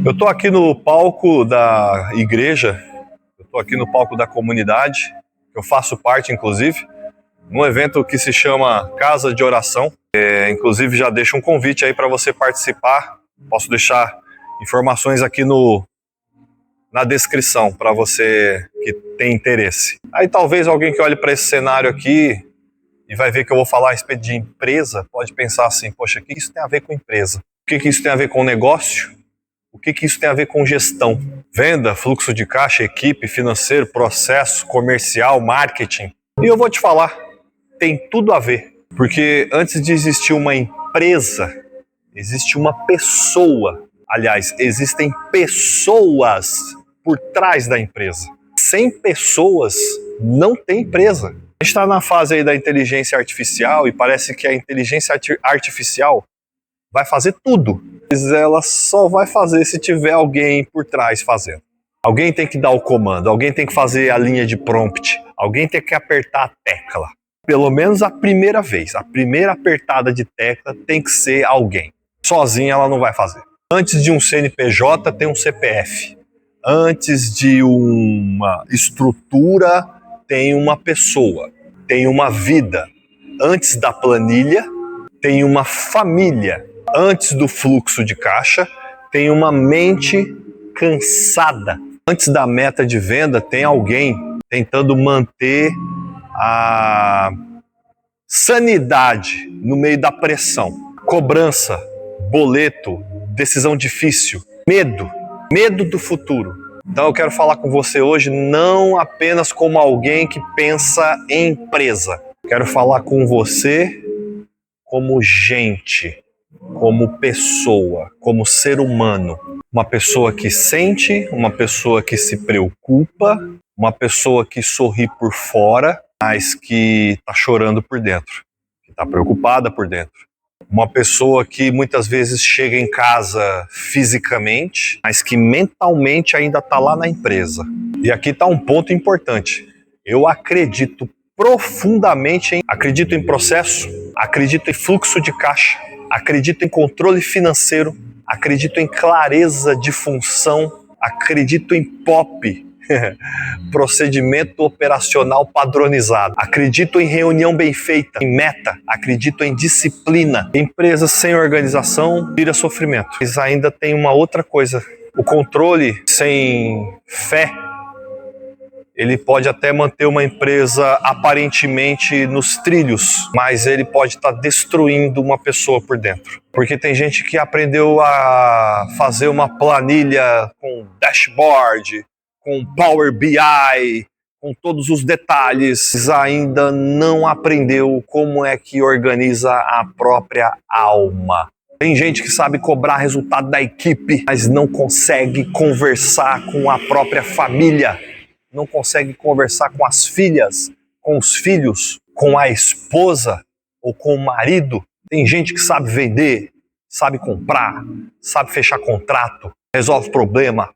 Eu estou aqui no palco da igreja, eu estou aqui no palco da comunidade, que eu faço parte, inclusive, num evento que se chama Casa de Oração. Inclusive, já deixo um convite aí para você participar. Posso deixar informações aqui na descrição para você que tem interesse. Aí talvez alguém que olhe para esse cenário aqui e vai ver que eu vou falar a respeito de empresa, pode pensar assim, poxa, o que isso tem a ver com empresa? O que isso tem a ver com negócio? O que isso tem a ver com gestão? Venda, fluxo de caixa, equipe, financeiro, processo, comercial, marketing. E eu vou te falar, tem tudo a ver. Porque antes de existir uma empresa, existe uma pessoa. Aliás, existem pessoas por trás da empresa. Sem pessoas, não tem empresa. A gente está na fase aí da inteligência artificial e parece que a inteligência artificial vai fazer tudo. Mas ela só vai fazer se tiver alguém por trás fazendo. Alguém tem que dar o comando, alguém tem que fazer a linha de prompt, alguém tem que apertar a tecla. Pelo menos a primeira vez, a primeira apertada de tecla tem que ser alguém. Sozinha ela não vai fazer. Antes de um CNPJ tem um CPF. Antes de uma estrutura tem uma pessoa, tem uma vida. Antes da planilha tem uma família. Antes do fluxo de caixa, tem uma mente cansada. Antes da meta de venda, tem alguém tentando manter a sanidade no meio da pressão. Cobrança, boleto, decisão difícil, medo do futuro. Então eu quero falar com você hoje não apenas como alguém que pensa em empresa. Quero falar com você como gente, como pessoa, como ser humano. Uma pessoa que sente, uma pessoa que se preocupa, uma pessoa que sorri por fora, mas que está chorando por dentro, que está preocupada por dentro. Uma pessoa que muitas vezes chega em casa fisicamente, mas que mentalmente ainda está lá na empresa. E aqui está um ponto importante. Eu acredito profundamente acredito em processo, acredito em fluxo de caixa, acredito em controle financeiro, acredito em clareza de função, acredito em POP, procedimento operacional padronizado, acredito em reunião bem feita, em meta, acredito em disciplina. Empresas sem organização vira sofrimento. Mas ainda tem uma outra coisa, o controle sem fé, ele pode até manter uma empresa aparentemente nos trilhos, mas ele pode estar destruindo uma pessoa por dentro. Porque tem gente que aprendeu a fazer uma planilha com dashboard, com Power BI, com todos os detalhes, mas ainda não aprendeu como é que organiza a própria alma. Tem gente que sabe cobrar resultado da equipe, mas não consegue conversar com a própria família. Não consegue conversar com as filhas, com os filhos, com a esposa ou com o marido. Tem gente que sabe vender, sabe comprar, sabe fechar contrato, resolve problema,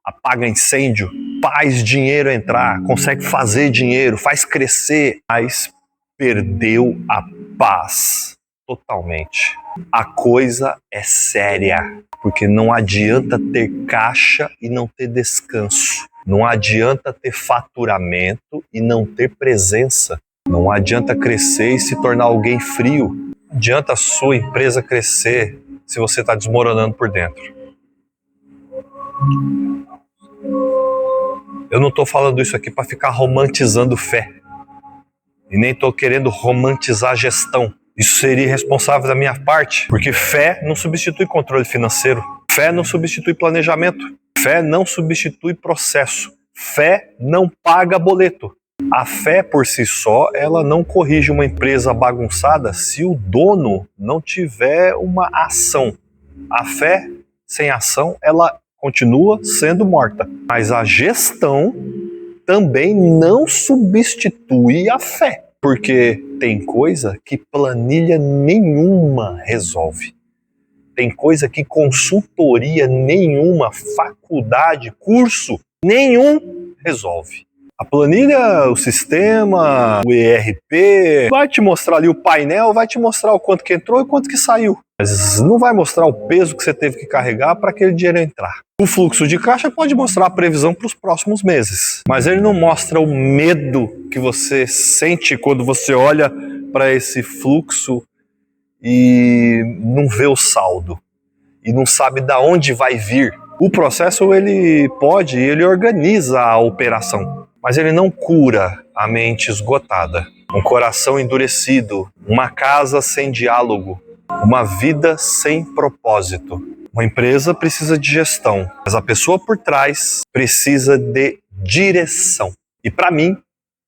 apaga incêndio, faz dinheiro entrar, consegue fazer dinheiro, faz crescer, mas perdeu a paz totalmente. A coisa é séria, porque não adianta ter caixa e não ter descanso. Não adianta ter faturamento e não ter presença. Não adianta crescer e se tornar alguém frio. Não adianta a sua empresa crescer se você está desmoronando por dentro. Eu não estou falando isso aqui para ficar romantizando fé. E nem estou querendo romantizar gestão. Isso seria irresponsável da minha parte, porque fé não substitui controle financeiro. Fé não substitui planejamento. Fé não substitui processo. Fé não paga boleto. A fé por si só, ela não corrige uma empresa bagunçada se o dono não tiver uma ação. A fé sem ação, ela continua sendo morta. Mas a gestão também não substitui a fé. Porque tem coisa que planilha nenhuma resolve. Tem coisa que consultoria nenhuma, faculdade, curso nenhum resolve. A planilha, o sistema, o ERP, vai te mostrar ali o painel, vai te mostrar o quanto que entrou e quanto que saiu. Mas não vai mostrar o peso que você teve que carregar para aquele dinheiro entrar. O fluxo de caixa pode mostrar a previsão para os próximos meses, mas ele não mostra o medo que você sente quando você olha para esse fluxo e não vê o saldo e não sabe de onde vai vir. O processo ele organiza a operação, mas ele não cura a mente esgotada, um coração endurecido, uma casa sem diálogo, uma vida sem propósito. Uma empresa precisa de gestão, mas a pessoa por trás precisa de direção. E para mim,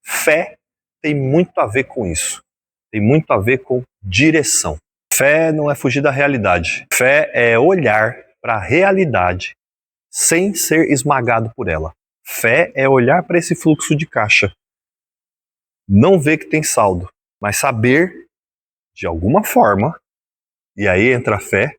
fé tem muito a ver com isso. Tem muito a ver com direção. Fé não é fugir da realidade. Fé é olhar para a realidade sem ser esmagado por ela. Fé é olhar para esse fluxo de caixa, não ver que tem saldo, mas saber de alguma forma, e aí entra a fé,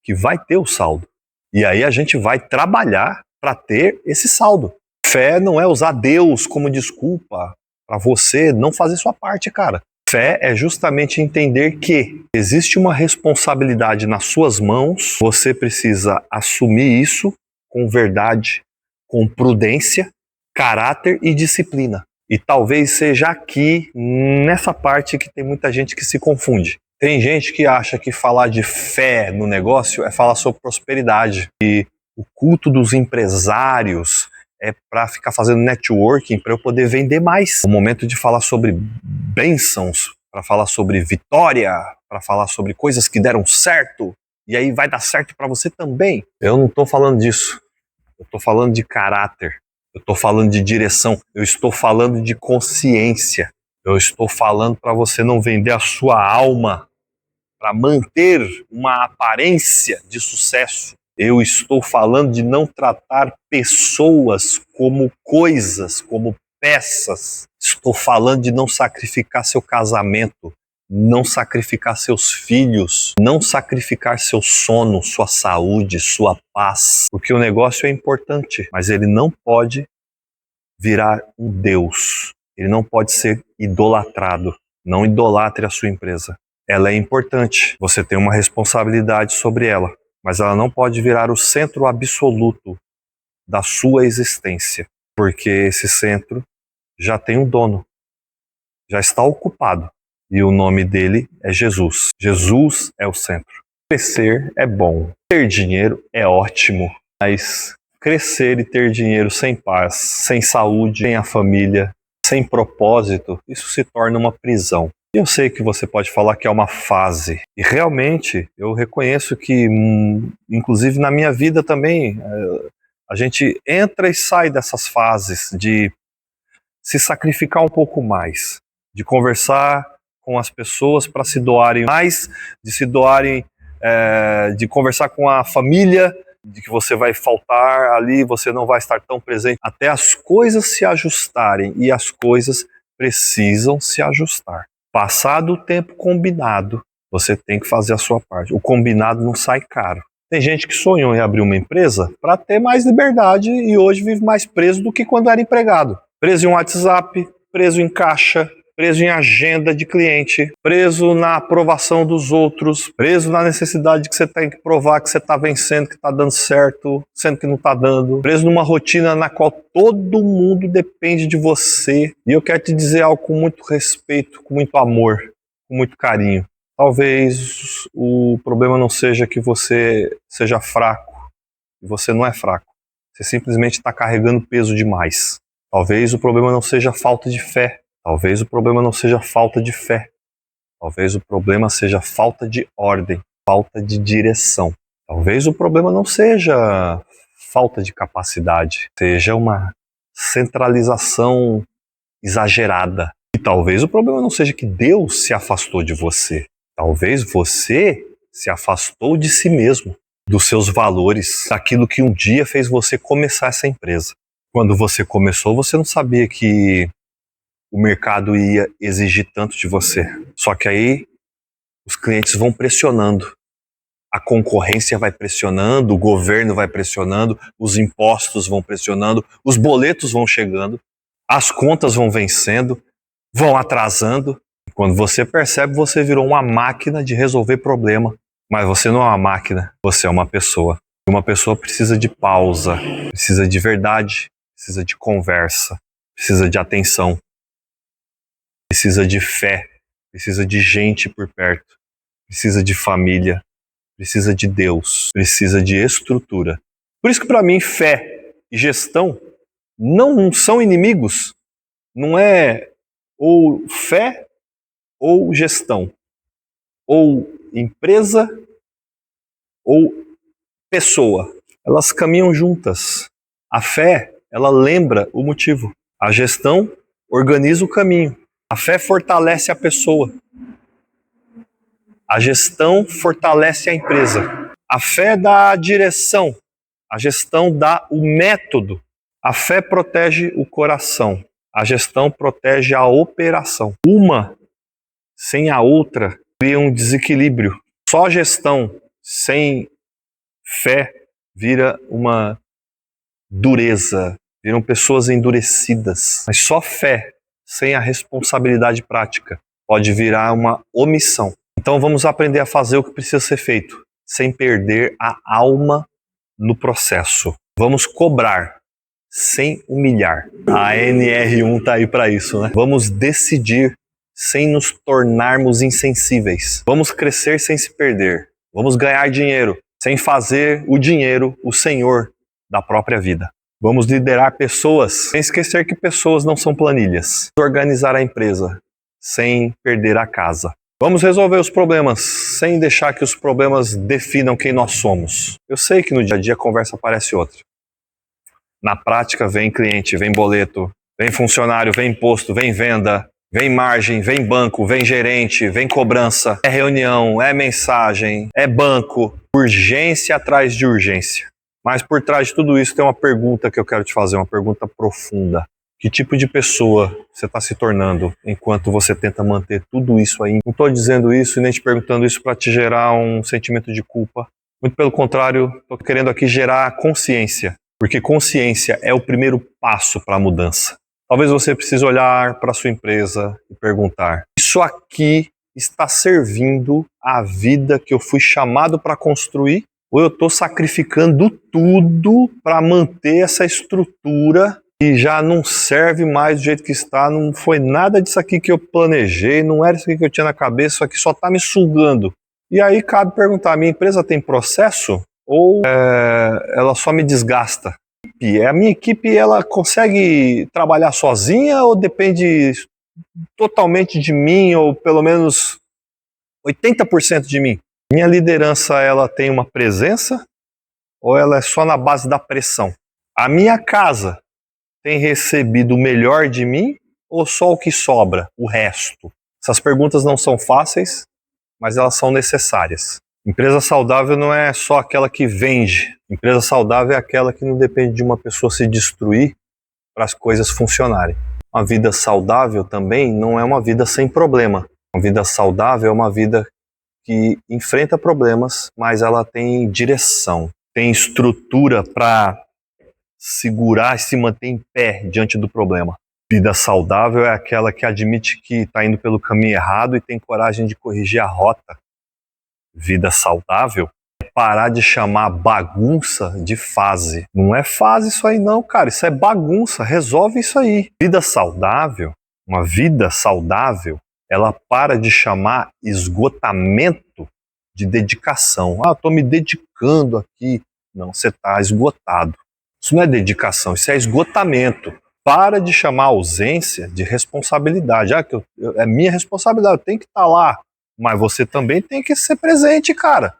que vai ter o saldo. E aí a gente vai trabalhar para ter esse saldo. Fé não é usar Deus como desculpa para você não fazer sua parte, cara. Fé é justamente entender que existe uma responsabilidade nas suas mãos, você precisa assumir isso com verdade, com prudência, caráter e disciplina. E talvez seja aqui, nessa parte, que tem muita gente que se confunde. Tem gente que acha que falar de fé no negócio é falar sobre prosperidade. E o culto dos empresários é para ficar fazendo networking, para eu poder vender mais. O momento de falar sobre bênçãos, para falar sobre vitória, para falar sobre coisas que deram certo, e aí vai dar certo para você também. Eu não estou falando disso. Eu estou falando de caráter. Eu estou falando de direção. Eu estou falando de consciência. Eu estou falando para você não vender a sua alma para manter uma aparência de sucesso. Eu estou falando de não tratar pessoas como coisas, como peças. Estou falando de não sacrificar seu casamento, não sacrificar seus filhos, não sacrificar seu sono, sua saúde, sua paz. Porque o negócio é importante, mas ele não pode virar um Deus. Ele não pode ser idolatrado. Não idolatre a sua empresa. Ela é importante, você tem uma responsabilidade sobre ela, mas ela não pode virar o centro absoluto da sua existência, porque esse centro já tem um dono, já está ocupado, e o nome dele é Jesus. Jesus é o centro. Crescer é bom, ter dinheiro é ótimo, mas crescer e ter dinheiro sem paz, sem saúde, sem a família, sem propósito, isso se torna uma prisão. Eu sei que você pode falar que é uma fase, e realmente eu reconheço que, inclusive na minha vida também, a gente entra e sai dessas fases de se sacrificar um pouco mais, de conversar com as pessoas para se doarem mais, de se doarem, de conversar com a família, de que você vai faltar ali, você não vai estar tão presente, até as coisas se ajustarem, e as coisas precisam se ajustar. Passado o tempo combinado, você tem que fazer a sua parte. O combinado não sai caro. Tem gente que sonhou em abrir uma empresa para ter mais liberdade e hoje vive mais preso do que quando era empregado. Preso em um WhatsApp, preso em caixa, preso em agenda de cliente, preso na aprovação dos outros, preso na necessidade que você tem que provar que você está vencendo, que está dando certo, sendo que não está dando, preso numa rotina na qual todo mundo depende de você. E eu quero te dizer algo com muito respeito, com muito amor, com muito carinho. Talvez o problema não seja que você seja fraco, e você não é fraco. Você simplesmente está carregando peso demais. Talvez o problema não seja falta de fé. Talvez o problema não seja falta de fé. Talvez o problema seja falta de ordem, falta de direção. Talvez o problema não seja falta de capacidade, seja uma centralização exagerada. E talvez o problema não seja que Deus se afastou de você. Talvez você se afastou de si mesmo, dos seus valores, daquilo que um dia fez você começar essa empresa. Quando você começou, você não sabia que o mercado ia exigir tanto de você. Só que aí os clientes vão pressionando, a concorrência vai pressionando, o governo vai pressionando, os impostos vão pressionando, os boletos vão chegando, as contas vão vencendo, vão atrasando. Quando você percebe, você virou uma máquina de resolver problema. Mas você não é uma máquina, você é uma pessoa. Uma pessoa precisa de pausa, precisa de verdade, precisa de conversa, precisa de atenção, precisa de fé, precisa de gente por perto, precisa de família, precisa de Deus, precisa de estrutura. Por isso que para mim fé e gestão não são inimigos. Não é ou fé ou gestão, ou empresa ou pessoa. Elas caminham juntas. A fé, ela lembra o motivo. A gestão organiza o caminho. A fé fortalece a pessoa. A gestão fortalece a empresa. A fé dá a direção. A gestão dá o método. A fé protege o coração. A gestão protege a operação. Uma sem a outra cria um desequilíbrio. Só gestão sem fé vira uma dureza, viram pessoas endurecidas. Mas só fé sem a responsabilidade prática pode virar uma omissão. Então vamos aprender a fazer o que precisa ser feito, sem perder a alma no processo. Vamos cobrar sem humilhar. A NR1 está aí para isso, né? Vamos decidir sem nos tornarmos insensíveis. Vamos crescer sem se perder. Vamos ganhar dinheiro sem fazer o dinheiro o senhor da própria vida. Vamos liderar pessoas sem esquecer que pessoas não são planilhas. Organizar a empresa sem perder a casa. Vamos resolver os problemas sem deixar que os problemas definam quem nós somos. Eu sei que no dia a dia a conversa parece outra. Na prática vem cliente, vem boleto, vem funcionário, vem imposto, vem venda, vem margem, vem banco, vem gerente, vem cobrança, é reunião, é mensagem, é banco, urgência atrás de urgência. Mas por trás de tudo isso tem uma pergunta que eu quero te fazer, uma pergunta profunda. Que tipo de pessoa você está se tornando enquanto você tenta manter tudo isso aí? Não estou dizendo isso e nem te perguntando isso para te gerar um sentimento de culpa. Muito pelo contrário, estou querendo aqui gerar consciência. Porque consciência é o primeiro passo para a mudança. Talvez você precise olhar para a sua empresa e perguntar: isso aqui está servindo à vida que eu fui chamado para construir? Ou eu estou sacrificando tudo para manter essa estrutura e já não serve mais do jeito que está? Não foi nada disso aqui que eu planejei, não era isso aqui que eu tinha na cabeça, isso aqui só está me sugando. E aí cabe perguntar: minha empresa tem processo? Ou ela só me desgasta? A minha equipe, ela consegue trabalhar sozinha ou depende totalmente de mim, ou pelo menos 80% de mim? Minha liderança, ela tem uma presença ou ela é só na base da pressão? A minha casa tem recebido o melhor de mim ou só o que sobra, o resto? Essas perguntas não são fáceis, mas elas são necessárias. Empresa saudável não é só aquela que vende. Empresa saudável é aquela que não depende de uma pessoa se destruir para as coisas funcionarem. Uma vida saudável também não é uma vida sem problema. Uma vida saudável é uma vida que enfrenta problemas, mas ela tem direção, tem estrutura para segurar e se manter em pé diante do problema. Vida saudável é aquela que admite que está indo pelo caminho errado e tem coragem de corrigir a rota. Vida saudável é parar de chamar bagunça de fase. Não é fase isso aí não, cara. Isso é bagunça. Resolve isso aí. Vida saudável, uma vida saudável, ela para de chamar esgotamento de dedicação. Ah, estou me dedicando aqui. Não, você está esgotado. Isso não é dedicação, isso é esgotamento. Para de chamar ausência de responsabilidade. Ah, é minha responsabilidade, eu tenho que estar lá. Mas você também tem que ser presente, cara.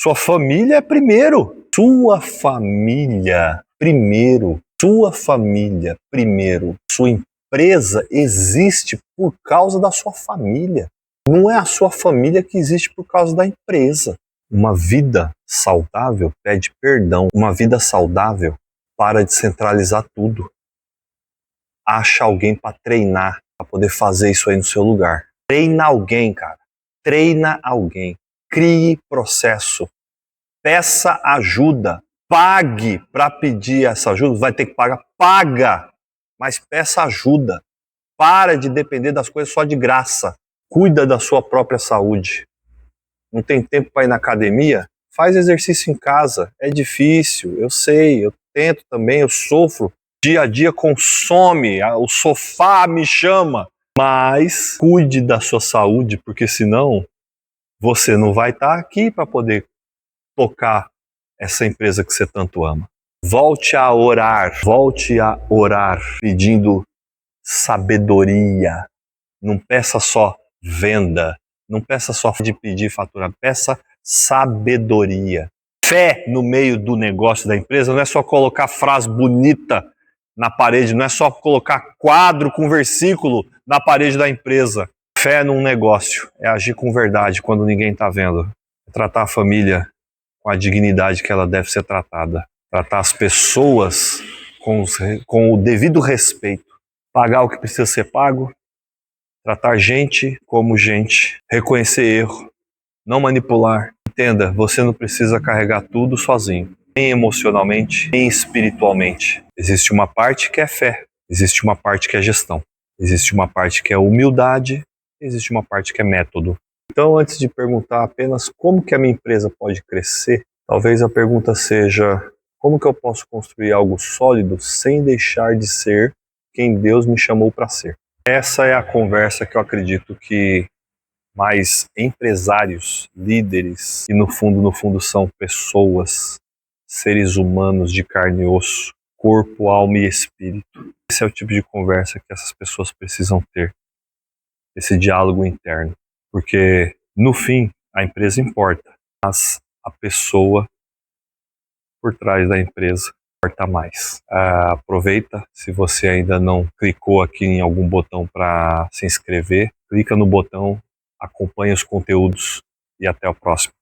Sua família é primeiro. Sua família primeiro. Sua família primeiro. Sua empresa existe por causa da sua família. Não é a sua família que existe por causa da empresa. Uma vida saudável pede perdão. Uma vida saudável para de centralizar tudo. Acha alguém para treinar, para poder fazer isso aí no seu lugar. Treina alguém, cara. Treina alguém, crie processo, peça ajuda, pague para pedir essa ajuda, vai ter que pagar, paga, mas peça ajuda. Para de depender das coisas só de graça. Cuida da sua própria saúde. Não tem tempo para ir na academia? Faz exercício em casa. É difícil, eu sei, eu tento também, eu sofro. Dia a dia consome, o sofá me chama. Mas cuide da sua saúde, porque senão você não vai estar aqui para poder tocar essa empresa que você tanto ama. Volte a orar pedindo sabedoria. Não peça só venda, não peça só de pedir faturamento, peça sabedoria. Fé no meio do negócio da empresa não é só colocar frase bonita na parede, não é só colocar quadro com versículo na parede da empresa. Fé num negócio é agir com verdade quando ninguém está vendo. É tratar a família com a dignidade que ela deve ser tratada. Tratar as pessoas com o devido respeito. Pagar o que precisa ser pago. Tratar gente como gente. Reconhecer erro. Não manipular. Entenda, você não precisa carregar tudo sozinho. Nem emocionalmente, nem espiritualmente. Existe uma parte que é fé. Existe uma parte que é gestão. Existe uma parte que é humildade. Existe uma parte que é método. Então, antes de perguntar apenas como que a minha empresa pode crescer, talvez a pergunta seja: como que eu posso construir algo sólido sem deixar de ser quem Deus me chamou para ser? Essa é a conversa que eu acredito que mais empresários, líderes, e no fundo são pessoas, seres humanos de carne e osso, corpo, alma e espírito. Esse é o tipo de conversa que essas pessoas precisam ter, esse diálogo interno. Porque, no fim, a empresa importa, mas a pessoa por trás da empresa importa mais. Aproveita, se você ainda não clicou aqui em algum botão para se inscrever, clica no botão, acompanha os conteúdos e até o próximo.